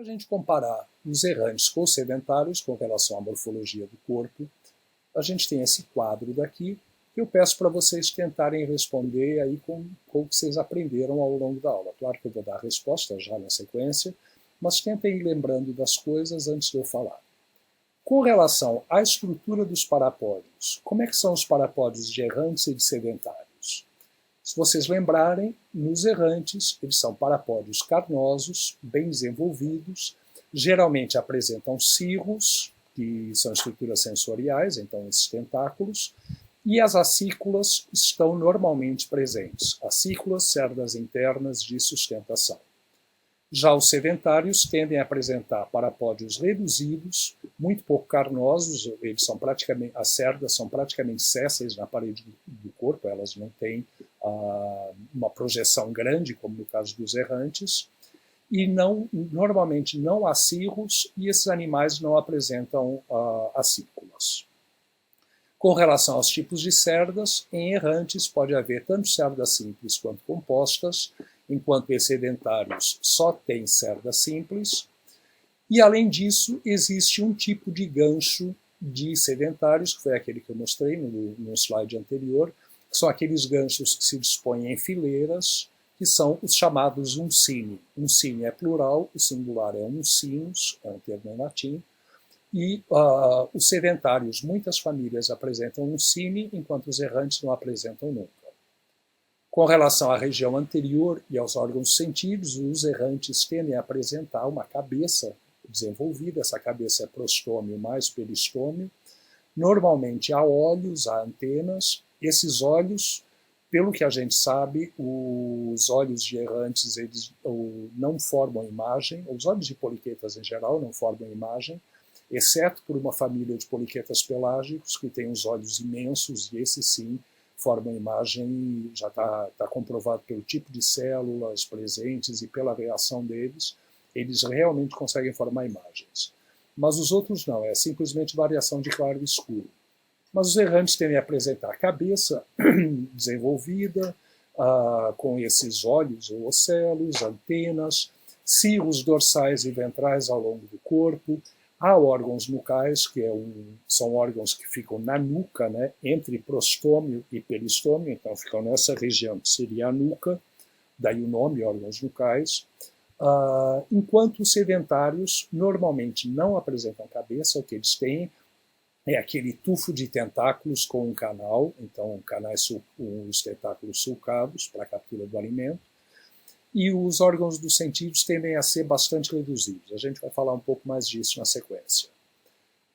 a gente comparar os errantes com os sedentários com relação à morfologia do corpo, a gente tem esse quadro daqui, que eu peço para vocês tentarem responder aí com o que vocês aprenderam ao longo da aula. Claro que eu vou dar a resposta já na sequência, mas tentem ir lembrando das coisas antes de eu falar. Com relação à estrutura dos parapódios, como é que são os parapódios de errantes e de sedentários? Se vocês lembrarem, nos errantes, eles são parapódios carnosos, bem desenvolvidos, geralmente apresentam cirros, que são estruturas sensoriais, então esses tentáculos, e as acículas estão normalmente presentes. Acículas, cerdas internas de sustentação. Já os sedentários tendem a apresentar parapódios reduzidos, muito pouco carnosos, eles são praticamente, as cerdas são praticamente sésseis na parede do corpo, elas não têm uma projeção grande, como no caso dos errantes, e normalmente não há cirros, e esses animais não apresentam acículas. Com relação aos tipos de cerdas, em errantes pode haver tanto cerdas simples quanto compostas, enquanto em sedentários só tem cerda simples. E, além disso, existe um tipo de gancho de sedentários, que foi aquele que eu mostrei no slide anterior, que são aqueles ganchos que se dispõem em fileiras, que são os chamados uncini. Uncini é plural, o singular é uncinus, é um termo em latim, e os sedentários, muitas famílias apresentam uncini, enquanto os errantes não apresentam nunca. Com relação à região anterior e aos órgãos sentidos, os errantes tendem a apresentar uma cabeça desenvolvida, essa cabeça é prostômio mais peristômio. Normalmente há olhos, há antenas. Esses olhos, pelo que a gente sabe, os olhos de errantes eles não formam imagem, os olhos de poliquetas em geral não formam imagem, exceto por uma família de poliquetas pelágicos que tem os olhos imensos, e esses sim formam imagem, já está comprovado pelo tipo de células presentes e pela reação deles, eles realmente conseguem formar imagens. Mas os outros não, é simplesmente variação de claro e escuro. Mas os errantes tendem a apresentar a cabeça desenvolvida, com esses olhos ou ocelos, antenas, cirros dorsais e ventrais ao longo do corpo. Há órgãos nucais, que são órgãos que ficam na nuca, né, entre prostômio e peristômio, então ficam nessa região que seria a nuca, daí o nome, órgãos nucais. Enquanto os sedentários normalmente não apresentam cabeça, o que eles têm é aquele tufo de tentáculos com um canal, então os tentáculos sulcados para a captura do alimento, e os órgãos dos sentidos tendem a ser bastante reduzidos. A gente vai falar um pouco mais disso na sequência.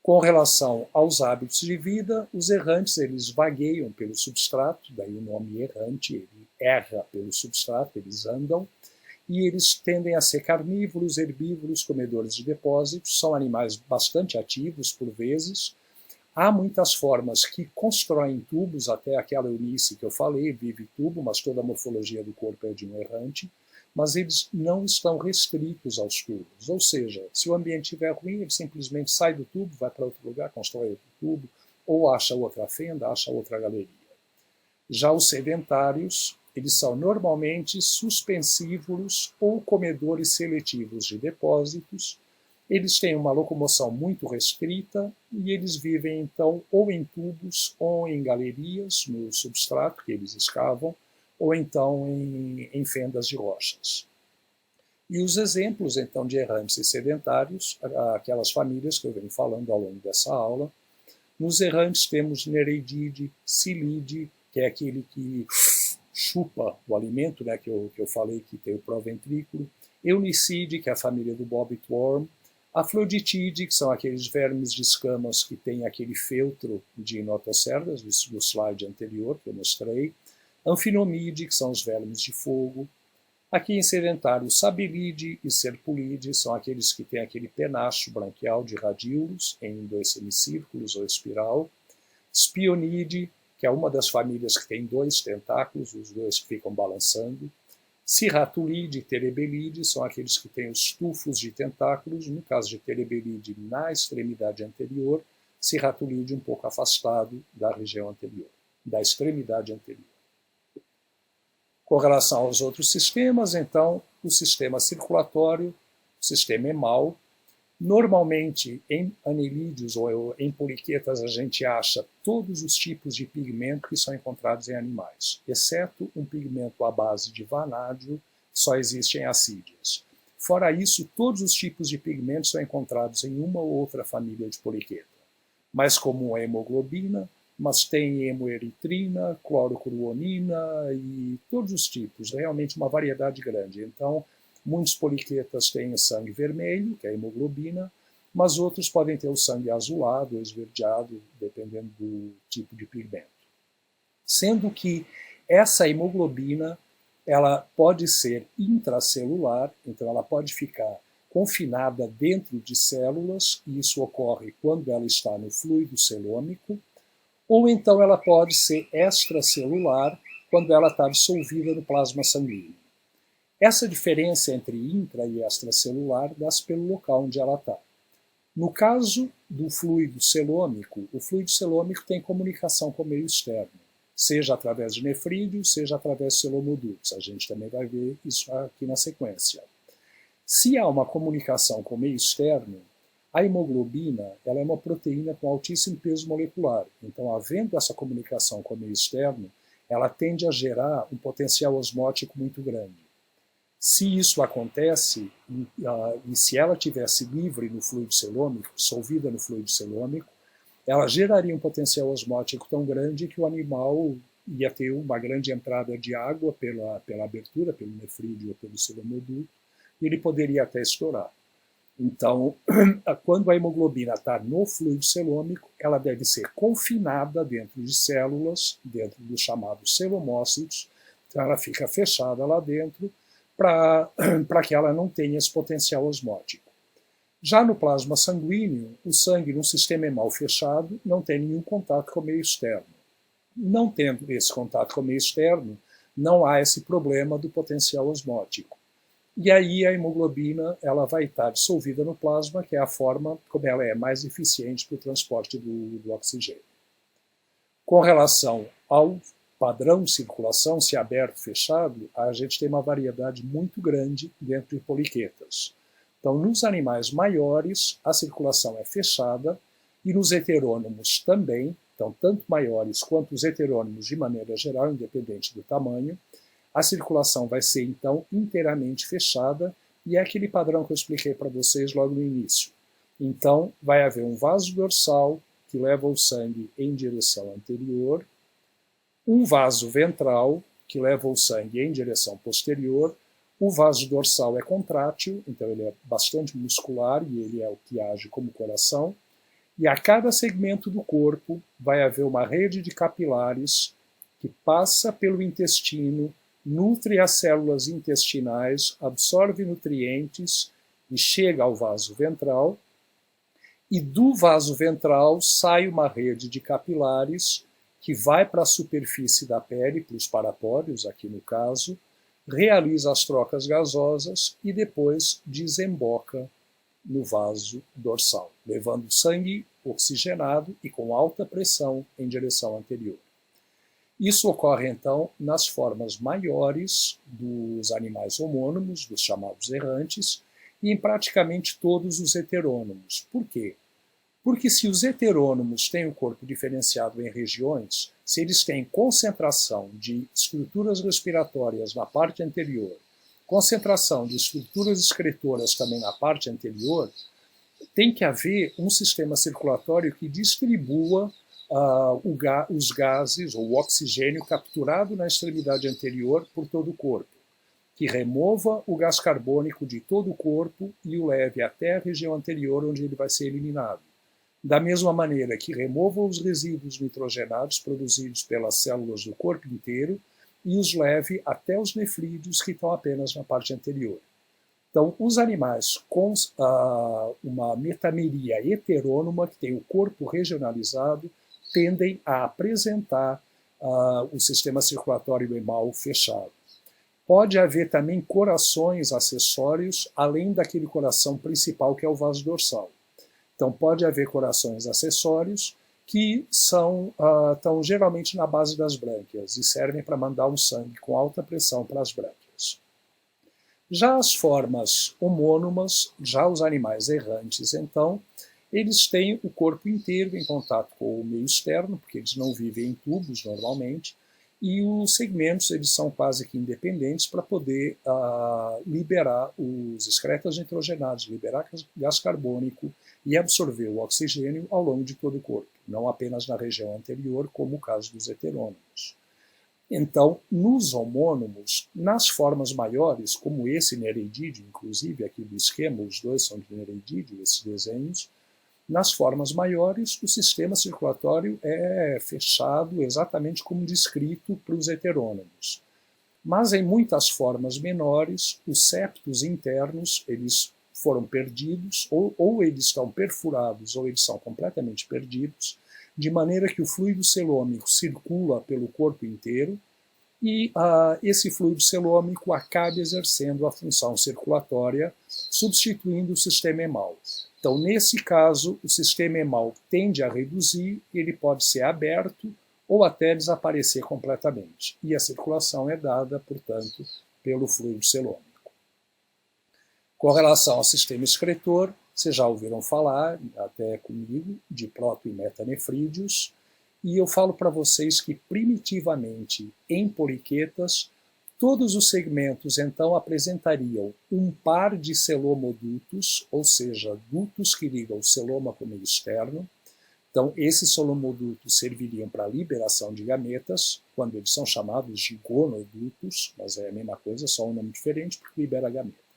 Com relação aos hábitos de vida, os errantes eles vagueiam pelo substrato, daí o nome errante, ele erra pelo substrato, eles andam, e eles tendem a ser carnívoros, herbívoros, comedores de depósitos, são animais bastante ativos por vezes. Há muitas formas que constroem tubos, até aquela eunice que eu falei, vive tubo, mas toda a morfologia do corpo é de um errante, mas eles não estão restritos aos tubos. Ou seja, se o ambiente estiver ruim, ele simplesmente sai do tubo, vai para outro lugar, constrói outro tubo, ou acha outra fenda, acha outra galeria. Já os sedentários, eles são normalmente suspensívoros ou comedores seletivos de depósitos. Eles têm uma locomoção muito restrita e eles vivem, então, ou em tubos ou em galerias no substrato que eles escavam, ou então em fendas de rochas. E os exemplos, então, de errantes e sedentários, aquelas famílias que eu venho falando ao longo dessa aula. Nos errantes temos Nereidide, Silide, que é aquele que chupa o alimento, né, que eu falei que tem o proventrículo, Eunicide, que é a família do bobbitworm, Afroditide, que são aqueles vermes de escamas que têm aquele feltro de notocerdas, do slide anterior que eu mostrei, Anfinomide, que são os vermes de fogo. Aqui em sedentário, Sabelide e Serpulide são aqueles que têm aquele penacho branquial de radíolos em 2 semicírculos ou espiral. Spionide, que é uma das famílias que tem 2 tentáculos, os 2 que ficam balançando. Cirratulide e Terebelide são aqueles que têm os tufos de tentáculos, no caso de Terebelide na extremidade anterior, Cirratulide um pouco afastado da região anterior, da extremidade anterior. Com relação aos outros sistemas, então, o sistema circulatório sistema emal. Normalmente, em anelídeos ou em poliquetas, a gente acha todos os tipos de pigmento que são encontrados em animais, exceto um pigmento à base de vanádio, que só existe em assídeas. Fora isso, todos os tipos de pigmentos são encontrados em uma ou outra família de poliqueta. Mais comum é a hemoglobina, mas tem hemoeritrina, clorocruonina e todos os tipos, realmente uma variedade grande. Então, muitos poliquetas têm o sangue vermelho, que é a hemoglobina, mas outros podem ter o sangue azulado ou esverdeado, dependendo do tipo de pigmento. Sendo que essa hemoglobina ela pode ser intracelular, então ela pode ficar confinada dentro de células, e isso ocorre quando ela está no fluido celômico, ou então ela pode ser extracelular, quando ela está dissolvida no plasma sanguíneo. Essa diferença entre intra e extracelular dá-se pelo local onde ela está. No caso do fluido celômico, o fluido celômico tem comunicação com o meio externo, seja através de nefrídeo, seja através de celomodutos. A gente também vai ver isso aqui na sequência. Se há uma comunicação com o meio externo, a hemoglobina ela é uma proteína com altíssimo peso molecular. Então, havendo essa comunicação com o meio externo, ela tende a gerar um potencial osmótico muito grande. Se isso acontece, e se ela tivesse livre no fluido celômico, dissolvida no fluido celômico, ela geraria um potencial osmótico tão grande que o animal ia ter uma grande entrada de água pela abertura, pelo nefrídeo ou pelo celomoduto, e ele poderia até estourar. Então, quando a hemoglobina está no fluido celômico, ela deve ser confinada dentro de células, dentro dos chamados celomócitos, então ela fica fechada lá dentro, para que ela não tenha esse potencial osmótico. Já no plasma sanguíneo, o sangue num sistema hemal fechado não tem nenhum contato com o meio externo. Não tendo esse contato com o meio externo, não há esse problema do potencial osmótico. E aí a hemoglobina ela vai estar dissolvida no plasma, que é a forma como ela é mais eficiente para o transporte do oxigênio. Com relação ao padrão de circulação, se aberto ou fechado, a gente tem uma variedade muito grande dentro de poliquetas. Então, nos animais maiores, a circulação é fechada, e nos heterônimos também, então, tanto maiores quanto os heterônimos de maneira geral, independente do tamanho, a circulação vai ser, então, inteiramente fechada, e é aquele padrão que eu expliquei para vocês logo no início. Então, vai haver um vaso dorsal que leva o sangue em direção anterior, um vaso ventral, que leva o sangue em direção posterior. O vaso dorsal é contrátil, então ele é bastante muscular e ele é o que age como coração. E a cada segmento do corpo vai haver uma rede de capilares que passa pelo intestino, nutre as células intestinais, absorve nutrientes e chega ao vaso ventral. E do vaso ventral sai uma rede de capilares que vai para a superfície da pele, para os parapódios, aqui no caso, realiza as trocas gasosas e depois desemboca no vaso dorsal, levando sangue oxigenado e com alta pressão em direção anterior. Isso ocorre, então, nas formas maiores dos animais homônimos, dos chamados errantes, e em praticamente todos os heterônimos. Por quê? Porque se os heterônimos têm o corpo diferenciado em regiões, se eles têm concentração de estruturas respiratórias na parte anterior, concentração de estruturas excretoras também na parte anterior, tem que haver um sistema circulatório que distribua os gases ou o oxigênio capturado na extremidade anterior por todo o corpo, que remova o gás carbônico de todo o corpo e o leve até a região anterior, onde ele vai ser eliminado. Da mesma maneira que remova os resíduos nitrogenados produzidos pelas células do corpo inteiro e os leve até os nefrídeos que estão apenas na parte anterior. Então, os animais com uma metameria heterônoma, que tem o corpo regionalizado, tendem a apresentar o sistema circulatório hemal fechado. Pode haver também corações acessórios, além daquele coração principal que é o vaso dorsal. Então, pode haver corações acessórios que estão geralmente na base das brânquias e servem para mandar um sangue com alta pressão para as brânquias. Já as formas homônomas, já os animais errantes, então, eles têm o corpo inteiro em contato com o meio externo, porque eles não vivem em tubos normalmente, e os segmentos eles são quase que independentes para poder liberar os excretas nitrogenados, liberar gás carbônico e absorver o oxigênio ao longo de todo o corpo, não apenas na região anterior, como o caso dos heterônimos. Então, nos homônimos, nas formas maiores, como esse nereidídeo, inclusive aqui do esquema, os dois são de nereidídeo, esses desenhos, nas formas maiores, o sistema circulatório é fechado exatamente como descrito para os heterônimos. Mas em muitas formas menores, os septos internos eles foram perdidos, ou eles estão perfurados, ou eles são completamente perdidos, de maneira que o fluido celômico circula pelo corpo inteiro e esse fluido celômico acaba exercendo a função circulatória, substituindo o sistema hemal. Então, nesse caso, o sistema hemal tende a reduzir, ele pode ser aberto ou até desaparecer completamente. E a circulação é dada, portanto, pelo fluido celômico. Com relação ao sistema excretor, vocês já ouviram falar, até comigo, de proto- e metanefrídeos, e eu falo para vocês que primitivamente, em poliquetas, todos os segmentos então apresentariam um par de celomodutos, ou seja, dutos que ligam o celoma com o meio externo. Então, esses celomodutos serviriam para a liberação de gametas, quando eles são chamados de gonodutos, mas é a mesma coisa, só um nome diferente, porque libera a gameta.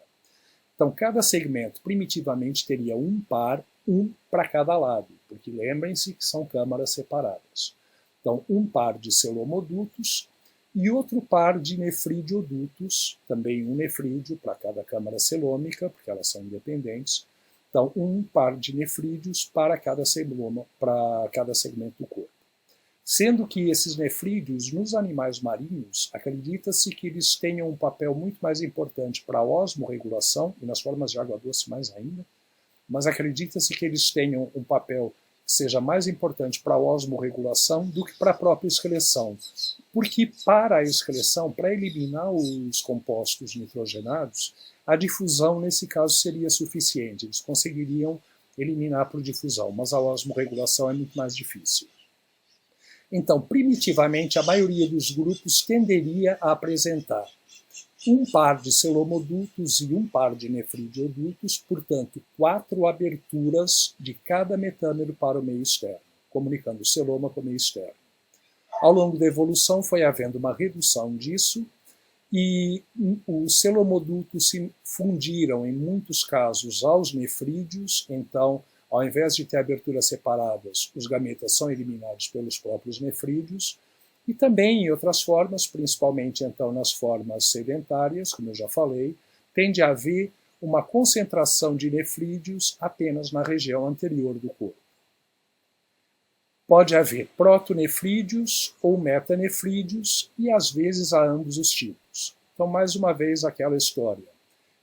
Então, cada segmento primitivamente teria um par, um para cada lado, porque lembrem-se que são câmaras separadas. Então, um par de celomodutos e outro par de nefridiodutos, também um nefrídeo para cada câmara celômica, porque elas são independentes. Então, um par de nefrídeos para cada segmento do corpo. Sendo que esses nefrídeos, nos animais marinhos, acredita-se que eles tenham um papel muito mais importante para a osmorregulação, e nas formas de água doce mais ainda, mas acredita-se que eles tenham um papel que seja mais importante para a osmorregulação do que para a própria excreção. Porque para a excreção, para eliminar os compostos nitrogenados, a difusão nesse caso seria suficiente, eles conseguiriam eliminar por difusão, mas a osmorregulação é muito mais difícil. Então, primitivamente, a maioria dos grupos tenderia a apresentar um par de celomodutos e um par de nefridiodutos, portanto, 4 aberturas de cada metâmero para o meio externo, comunicando o celoma com o meio externo. Ao longo da evolução foi havendo uma redução disso e os celomodutos se fundiram, em muitos casos, aos nefrídeos, então, ao invés de ter aberturas separadas, os gametas são eliminados pelos próprios nefrídeos, e também em outras formas, principalmente então nas formas sedentárias, como eu já falei, tende a haver uma concentração de nefrídeos apenas na região anterior do corpo. Pode haver protonefrídeos ou metanefrídeos, e às vezes há ambos os tipos. Então, mais uma vez, aquela história.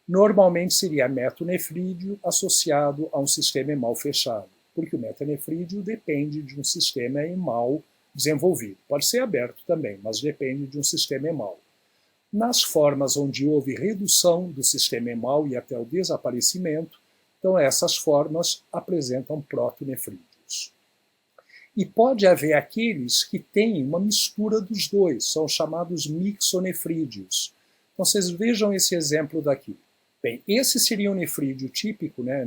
Normalmente seria metonefrídeo associado a um sistema hemal fechado, porque o metanefrídeo depende de um sistema hemal desenvolvido. Pode ser aberto também, mas depende de um sistema hemal. Nas formas onde houve redução do sistema hemal e até o desaparecimento, então essas formas apresentam protonefrídeos. E pode haver aqueles que têm uma mistura dos dois, são chamados mixonefrídeos. Então vocês vejam esse exemplo daqui. Bem, esse seria um nefrídeo típico, né,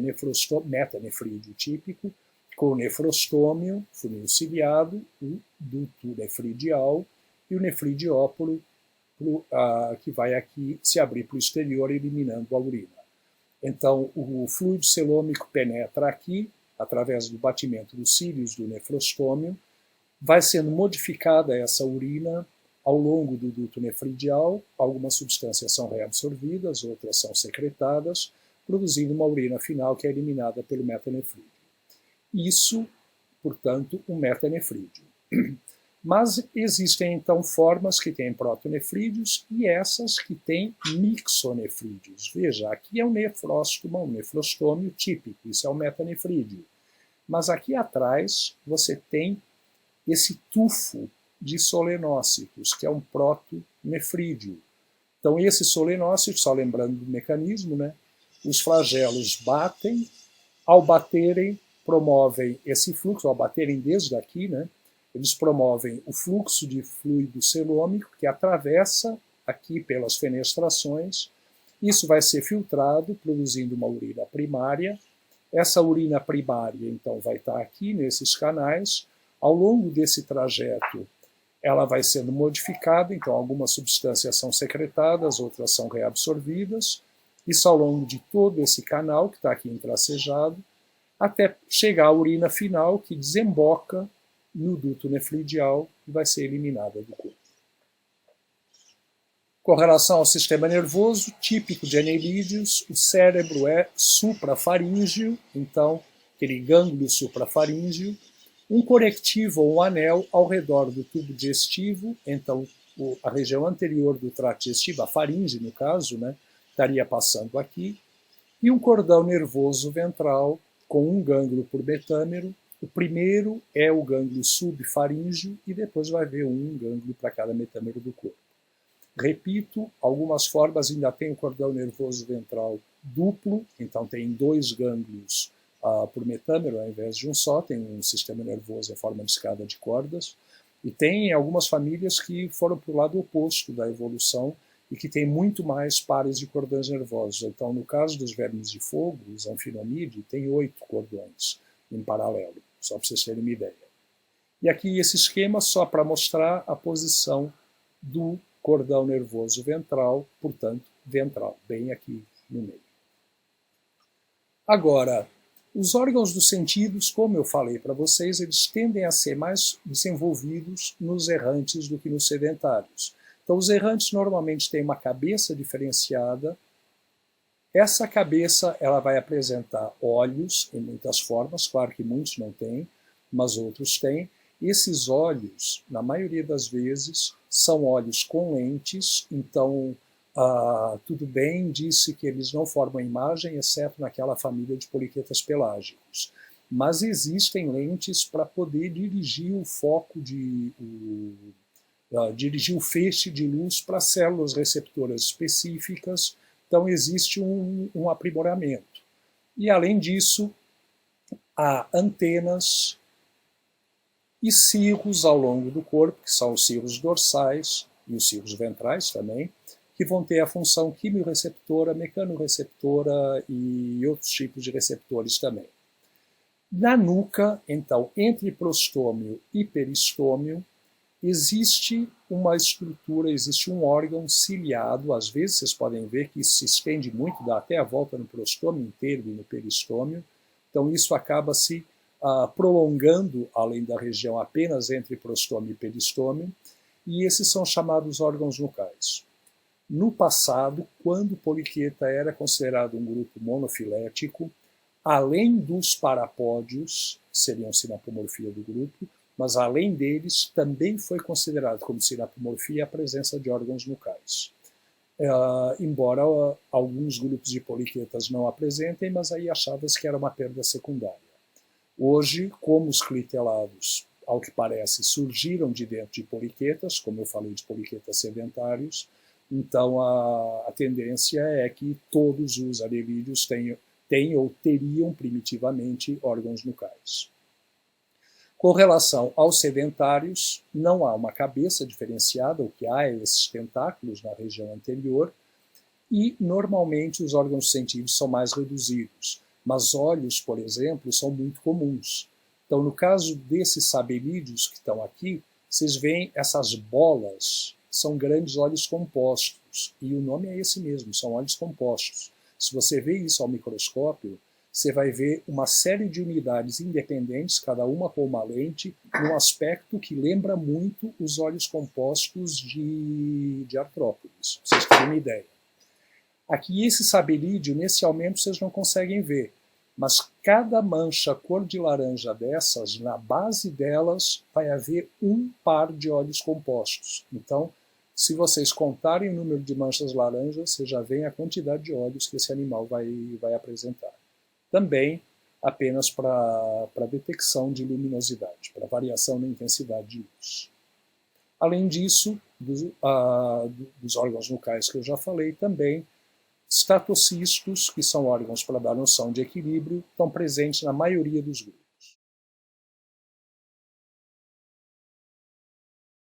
metanefrídeo típico, com o nefrostômio, funil ciliado, o duto nefridial e o nefridiópolo, que vai aqui se abrir para o exterior, eliminando a urina. Então, o fluido celômico penetra aqui, através do batimento dos cílios do nefrostômio, vai sendo modificada essa urina ao longo do duto nefridial, algumas substâncias são reabsorvidas, outras são secretadas, produzindo uma urina final que é eliminada pelo metanefrídeo. Isso, portanto, um metanefrídeo. Mas existem, então, formas que têm protonefrídeos e essas que têm mixonefrídeos. Veja, aqui é um nefróstoma, um nefrostômio típico, isso é um metanefrídeo. Mas aqui atrás você tem esse tufo de solenócitos, que é um protonefrídeo. Então esse solenócito, só lembrando do mecanismo, né, os flagelos batem, ao baterem promovem esse fluxo, ao baterem desde aqui, né, eles promovem o fluxo de fluido celômico que atravessa aqui pelas fenestrações. Isso vai ser filtrado, produzindo uma urina primária. Essa urina primária, então, vai estar aqui nesses canais. Ao longo desse trajeto, ela vai sendo modificada, então algumas substâncias são secretadas, outras são reabsorvidas. Isso ao longo de todo esse canal, que está aqui intracejado, até chegar à urina final, que desemboca no duto nefridial e vai ser eliminada do corpo. Com relação ao sistema nervoso, típico de anelídeos, o cérebro é suprafaríngeo, então, aquele gânglio suprafaríngeo, um correctivo ou um anel ao redor do tubo digestivo, então a região anterior do trato digestivo, a faringe no caso, né, estaria passando aqui, e um cordão nervoso ventral com um gânglio por metâmero. O primeiro é o gânglio subfaríngeo e depois vai haver um gânglio para cada metâmero do corpo. Repito, algumas formas ainda tem o cordão nervoso ventral duplo, então tem 2 gânglios por metâmero ao invés de um só, tem um sistema nervoso em forma de escada de cordas, e tem algumas famílias que foram para o lado oposto da evolução e que tem muito mais pares de cordões nervosos. Então, no caso dos vermes de fogo, os anfinomídeos, tem 8 cordões em paralelo, só para vocês terem uma ideia. E aqui esse esquema só para mostrar a posição do cordão nervoso ventral, portanto, ventral, bem aqui no meio. Agora, os órgãos dos sentidos, como eu falei para vocês, eles tendem a ser mais desenvolvidos nos errantes do que nos sedentários. Então, os errantes normalmente têm uma cabeça diferenciada. Essa cabeça ela vai apresentar olhos em muitas formas, claro que muitos não têm, mas outros têm. Esses olhos, na maioria das vezes, são olhos com lentes, então tudo bem, disse que eles não formam imagem, exceto naquela família de poliquetas pelágicos. Mas existem lentes para poder dirigir o foco, dirigir o feixe de luz para células receptoras específicas, então existe um aprimoramento. E além disso, há antenas e cirros ao longo do corpo, que são os cirros dorsais e os cirros ventrais também, que vão ter a função quimiorreceptora, mecanorreceptora e outros tipos de receptores também. Na nuca, então, entre prostômio e peristômio, existe uma estrutura, existe um órgão ciliado, às vezes vocês podem ver que isso se estende muito, dá até a volta no prostômio inteiro e no peristômio, então isso acaba se prolongando além da região apenas entre prostômio e peristômio, e esses são chamados órgãos nucais. No passado, quando o poliqueta era considerado um grupo monofilético, além dos parapódios, que seriam sinapomorfia do grupo, mas além deles, também foi considerado como sinapomorfia a presença de órgãos nucais. Embora alguns grupos de poliquetas não apresentem, mas aí achava-se que era uma perda secundária. Hoje, como os clitelados, ao que parece, surgiram de dentro de poliquetas, como eu falei de poliquetas sedentários, então a tendência é que todos os anelídeos têm ou teriam primitivamente órgãos nucais. Com relação aos sedentários, não há uma cabeça diferenciada, o que há é esses tentáculos na região anterior, e normalmente os órgãos sensitivos são mais reduzidos, mas olhos, por exemplo, são muito comuns. Então, no caso desses sabelídeos que estão aqui, vocês veem essas bolas, são grandes olhos compostos, e o nome é esse mesmo, são olhos compostos. Se você vê isso ao microscópio, você vai ver uma série de unidades independentes, cada uma com uma lente, num aspecto que lembra muito os olhos compostos de artrópodes, pra vocês terem uma ideia. Aqui esse sabelídeo, nesse aumento, vocês não conseguem ver, mas cada mancha cor de laranja dessas, na base delas, vai haver um par de olhos compostos. Então, se vocês contarem o número de manchas laranjas, você já vê a quantidade de olhos que esse animal vai apresentar. Também apenas para detecção de luminosidade, para variação na intensidade de luz. Além disso, dos órgãos nucleares que eu já falei também, estatocistos, que são órgãos para dar noção de equilíbrio, estão presentes na maioria dos grupos.